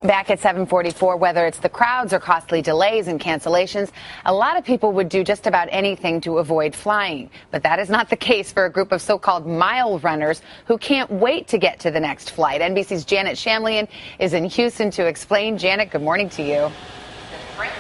Back at 7:44, whether it's the crowds or costly delays and cancellations, a lot of people would do just about anything to avoid flying. But that is not the case for a group of so-called mile runners who can't wait to get to the next flight. NBC's Janet Shamlian is in Houston to explain. Janet, good morning to you.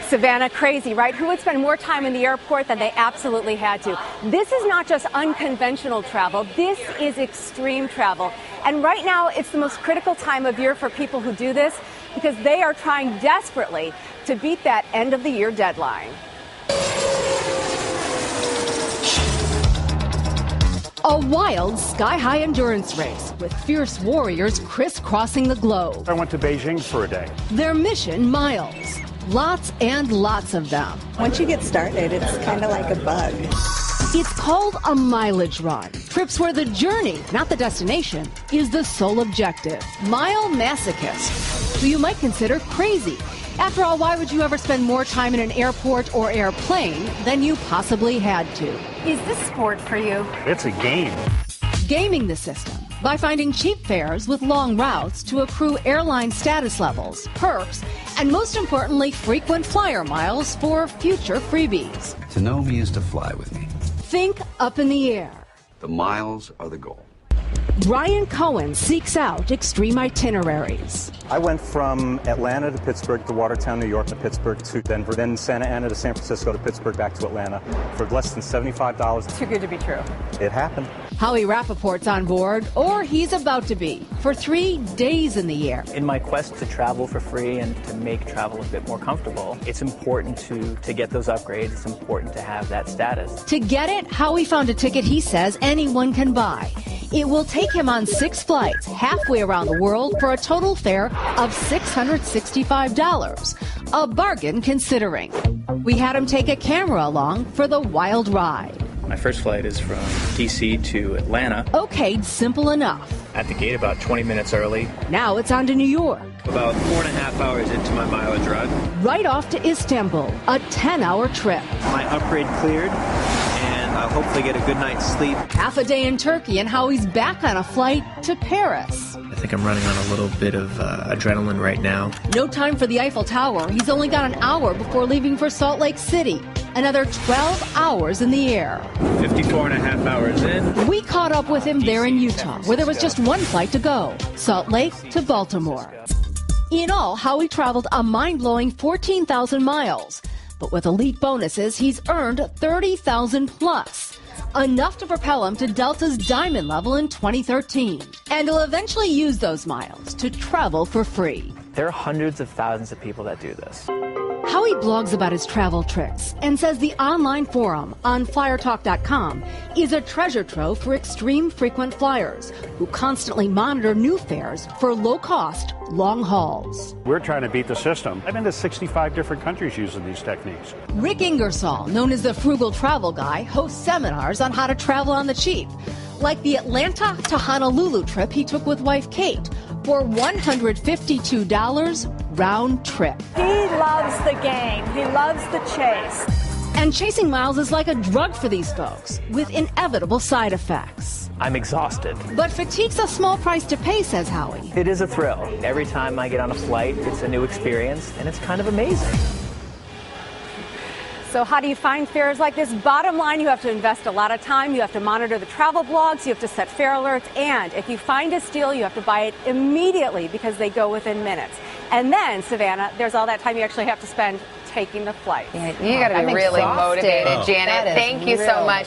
Savannah, crazy, right? Who would spend more time in the airport than they absolutely had to? This is not just unconventional travel. This is extreme travel. And right now, it's the most critical time of year for people who do this because they are trying desperately to beat that end of the year deadline. A wild, sky-high endurance race with fierce warriors crisscrossing the globe. I went to Beijing for a day. Their mission, miles. Lots and lots of them. Once you get started, it's kind of like a bug. It's called a mileage run. Trips where the journey, not the destination, is the sole objective. Mile masochists, who you might consider crazy. After all, why would you ever spend more time in an airport or airplane than you possibly had to? Is this sport for you? It's a game. Gaming the system by finding cheap fares with long routes to accrue airline status levels, perks, and most importantly, frequent flyer miles for future freebies. To know me is to fly with me. Think up in the air. The miles are the goal. Brian Cohen seeks out extreme itineraries. I went from Atlanta to Pittsburgh to Watertown, New York, to Pittsburgh to Denver, then Santa Ana to San Francisco to Pittsburgh, back to Atlanta for less than $75. Too good to be true. It happened. Howie Rappaport's on board, or he's about to be, for 3 days in the air. In my quest to travel for free and to make travel a bit more comfortable, it's important to get those upgrades. It's important to have that status. To get it, Howie found a ticket he says anyone can buy. It will take him on 6 flights halfway around the world for a total fare of $665. A bargain considering. We had him take a camera along for the wild ride. My first flight is from D.C. to Atlanta. Okayed simple enough. At the gate about 20 minutes early. Now it's on to New York. About 4.5 hours into my mileage run. Right off to Istanbul, a 10-hour trip. My upgrade cleared, and I'll hopefully get a good night's sleep. Half a day in Turkey, and Howie's back on a flight to Paris. I think I'm running on a little bit of adrenaline right now. No time for the Eiffel Tower. He's only got an hour before leaving for Salt Lake City. Another 12 hours in the air. 54.5 hours in. We caught up with him there in Utah, where there was just one flight to go, Salt Lake to Baltimore. In all, Howie traveled a mind-blowing 14,000 miles. But with elite bonuses, he's earned 30,000 plus. Enough to propel him to Delta's diamond level in 2013. And he'll eventually use those miles to travel for free. There are hundreds of thousands of people that do this. Howie blogs about his travel tricks and says the online forum on flyertalk.com is a treasure trove for extreme frequent flyers who constantly monitor new fares for low-cost, long hauls. We're trying to beat the system. I've been to 65 different countries using these techniques. Rick Ingersoll, known as the Frugal Travel Guy, hosts seminars on how to travel on the cheap, like the Atlanta to Honolulu trip he took with wife Kate for $152 round trip. He loves the game. He loves the chase. And chasing miles is like a drug for these folks, with inevitable side effects. I'm exhausted. But fatigue's a small price to pay, says Howie. It is a thrill. Every time I get on a flight, it's a new experience, and it's kind of amazing. So how do you find fares like this? Bottom line, you have to invest a lot of time. You have to monitor the travel blogs. You have to set fare alerts. And if you find a steal, you have to buy it immediately because they go within minutes. And then, Savannah, there's all that time you actually have to spend taking the flight. Yeah, you got to be really motivated, Janet. Thank you so much.